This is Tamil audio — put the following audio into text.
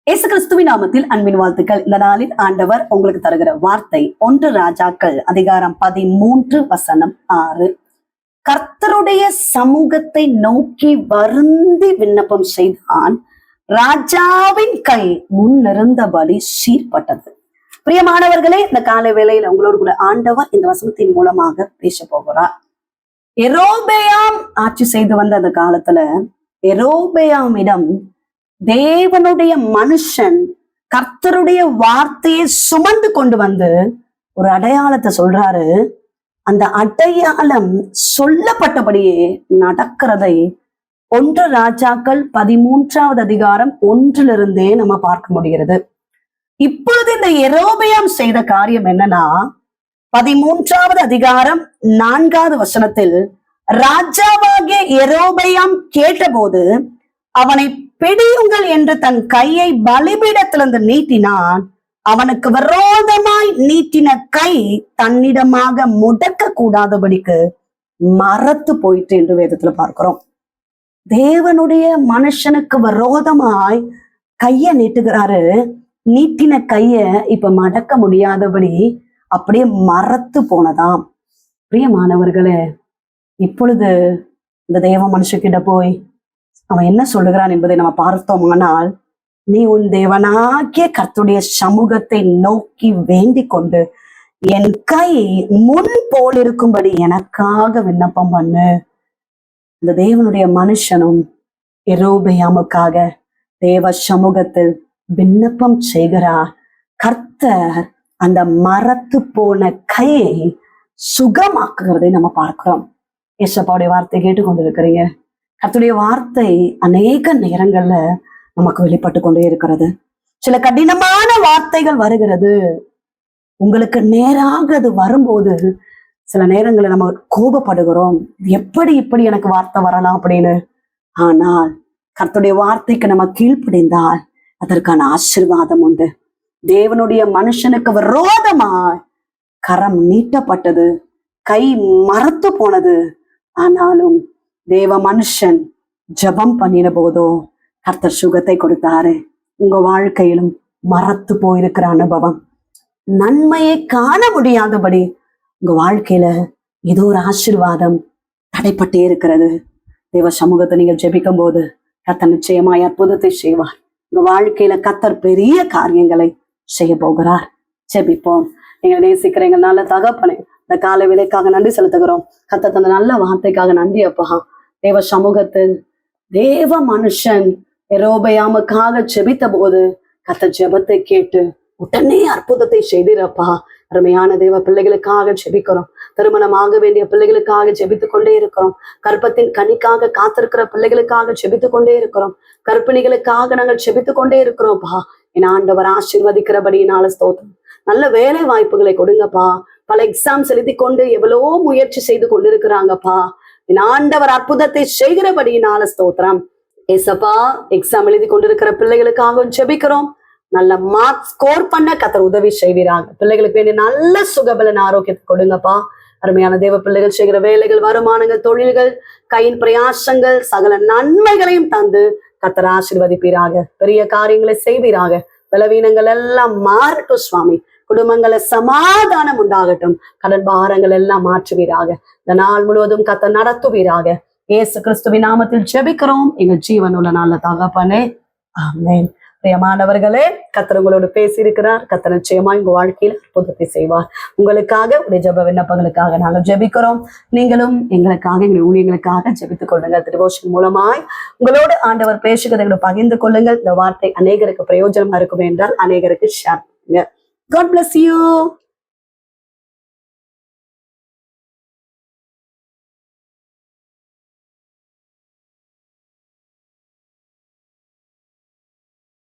இயேசு கிறிஸ்துவின் நாமத்தில் அன்பின் வாழ்த்துக்கள். இந்த நாளில் ஆண்டவர் உங்களுக்கு தருகிற வார்த்தை 1 ராஜாக்கள் அதிகாரம் 13 வசனம் 6. கர்த்தருடைய சமூகத்தை நோக்கி வருந்தி விண்ணப்பம் செய்தான், ராஜாவின் கை முன்னிருந்தபடி சீர்பட்டது. பிரியமானவர்களே, இந்த காலை வேளையில உங்களோடு கூட ஆண்டவர் இந்த வசனத்தின் மூலமாக பேச போகிறார். எரோபெயாம் ஆட்சி செய்து வந்த அந்த காலத்துல எரோபெயாமிடம் தேவனுடைய மனுஷன் கர்த்தருடைய வார்த்தையை சுமந்து கொண்டு வந்து ஒரு அடையாளத்தை சொல்றாரு. அந்த அடையாளம் சொல்லப்பட்டபடியே நடக்கிறதை 1 ராஜாக்கள் 13வது அதிகாரம் 1 நம்ம பார்க்க முடிகிறது. இப்பொழுது இந்த எரோபெயாம் செய்த காரியம் என்னன்னா, 13வது அதிகாரம் 4வது வசனத்தில் ராஜாவாகிய எரோபெயாம் கேட்டபோது அவனை பிடியுங்கள் என்று தன் கையை பலிபீடத்திலிருந்து நீட்டினான். அவனுக்கு விரோதமாய் நீட்டின கை தன்னிடமாக முடக்க கூடாதபடிக்கு மரத்து போயிட்டு என்று வேதத்துல பார்க்கிறோம். தேவனுடைய மனுஷனுக்கு விரோதமாய் கைய நீட்டுகிறாரு. நீட்டின கைய இப்ப மடக்க முடியாதபடி அப்படியே மரத்து போனதாம். பிரியமானவர்களே, இப்பொழுது இந்த தேவ மனுஷக்கிட்ட போய் அவன் என்ன சொல்லுகிறான் என்பதை நம்ம பார்த்தோமானால், நீ உன் தேவனாகிய கர்த்தருடைய சமூகத்தை நோக்கி வேண்டிக் கொண்டு என் கை முன் போல் இருக்கும்படி எனக்காக விண்ணப்பம் பண்ணு. இந்த தேவனுடைய மனுஷனும் எரோபெயாமுக்காக தேவ சமூகத்தில் விண்ணப்பம் செய்கிறார். கர்த்தர் அந்த மரத்து போன கையை சுகமாக்குகிறதை நம்ம பார்க்கிறோம். ஏசப்பாவுடைய வார்த்தை கேட்டுக்கொண்டிருக்கிறீங்க. கர்த்தருடைய வார்த்தை அநேக நேரங்கள்ல நமக்கு வெளிப்பட்டு கொண்டே இருக்கிறது. சில கடினமான வார்த்தைகள் வருகிறது. உங்களுக்கு நேராக அது வரும்போது சில நேரங்கள்ல நம்ம கோபப்படுகிறோம், எப்படி இப்படி எனக்கு வார்த்தை வரலாம் அப்படின்னு. ஆனால் கர்த்தருடைய வார்த்தைக்கு நம்ம கீழ்ப்படிந்தால் அதற்கான ஆசீர்வாதம் உண்டு. தேவனுடைய மனுஷனுக்கு விரோதமாய் கரம் நீட்டப்பட்டது, கை மரத்து போனது. ஆனாலும் தேவ மனுஷன் ஜபம் பண்ணின போதோ கர்த்தர் சுகத்தை கொடுத்தாரு. உங்க வாழ்க்கையிலும் மரத்து போயிருக்கிற அனுபவம், நன்மையை காண முடியாதபடி உங்க வாழ்க்கையில ஏதோ ஒரு ஆசீர்வாதம் தடைப்பட்டே இருக்கிறது. தேவ சமூகத்தை நீங்கள் ஜெபிக்கும் போது கர்த்தர் நிச்சயமாய் அற்புதத்தை செய்வார். உங்க வாழ்க்கையில கர்த்தர் பெரிய காரியங்களை செய்ய போகிறார். ஜெபிப்போம். எங்களை நேசிக்கிற எங்கள் நல்ல தகப்பனே, இந்த காலை வேளைக்காக நன்றி செலுத்துகிறோம். கர்த்தர் தந்த நல்ல வார்த்தைக்காக நன்றி அப்பா. தேவ சமூகத்தில் தேவ மனுஷன் எரோபெயாமுக்காக ஜெபித்த போது கர்த்தர் ஜெபத்தை கேட்டு உடனே அற்புதத்தை செய்திருப்பா. அருமையான தேவ பிள்ளைகளுக்காக ஜெபிக்கிறோம். திருமணமாக வேண்டிய பிள்ளைகளுக்காக ஜெபித்துக் கொண்டே இருக்கிறோம். கர்ப்பத்தின் கனிக்காக காத்திருக்கிற பிள்ளைகளுக்காக ஜெபித்துக் கொண்டே இருக்கிறோம். கர்ப்பிணிகளுக்காக நாங்கள் ஜெபித்துக் கொண்டே இருக்கிறோம்ப்பா. என் ஆண்டவர் ஆசீர்வதிக்கிறபடியினால ஸ்தோத்திரம். நல்ல வேலை வாய்ப்புகளை கொடுங்கப்பா. பல எக்ஸாம்ஸ் எழுதி கொண்டு எவ்வளோ முயற்சி செய்து கொண்டிருக்கிறாங்கப்பா. என் ஆண்டவர் அற்புதத்தை செய்கிறபடியினால ஸ்தோத்திரம். ஏசப்பா, எக்ஸாம் எழுதி கொண்டிருக்கிற பிள்ளைகளுக்காக ஜெபிக்கிறோம். நல்ல மார்க் ஸ்கோர் பண்ண கர்த்தர் உதவி செய்வீராங்க. பிள்ளைகளுக்கு வேண்டிய நல்ல சுகபலன் ஆரோக்கியத்தை கொடுங்கப்பா. அருமையான தேவ பிள்ளைகள் செய்கிற வேலைகள், வருமானங்கள், தொழில்கள், கையின் பிரயாசங்கள் சகல நன்மைகளையும் தந்து கர்த்தர் ஆசீர்வதிப்பீராக. பெரிய காரியங்களை செய்வீராக. பலவீனங்கள் எல்லாம் மாறட்டும் சுவாமி. குடும்பங்கள சமாதானம் உண்டாகட்டும். கடன் பாரங்கள் எல்லாம் மாற்றுவீராக. இந்த நாள் முழுவதும் கர்த்தர் நடத்துவீராக. இயேசு கிறிஸ்துவின் நாமத்தில் ஜெபிக்கிறோம் எங்கள் ஜீவனுள்ள நல்ல தகப்பனே, ஆமென். பிரியமானவர்களே, கர்த்தர் உங்களோடு பேசியிருக்கிறார். கர்த்தர் நிச்சயமா உங்க வாழ்க்கையில் அற்புதத்தை செய்வார். உங்களுக்காக உடைய ஜெப விண்ணப்பங்களுக்காக நாங்கள் ஜெபிக்கிறோம். நீங்களும் எங்களுக்காக, எங்களுடைய ஊழியங்களுக்காக ஜெபித்துக் கொள்ளுங்கள். டிவோஷன் மூலமாய் உங்களோடு ஆண்டவர் பேசுகிறதை பகிர்ந்து கொள்ளுங்கள். இந்த வார்த்தை அநேகருக்கு பிரயோஜனமா இருக்கும் என்றால் அநேகருக்கு ஷேர் பண்ணுங்க. God bless you.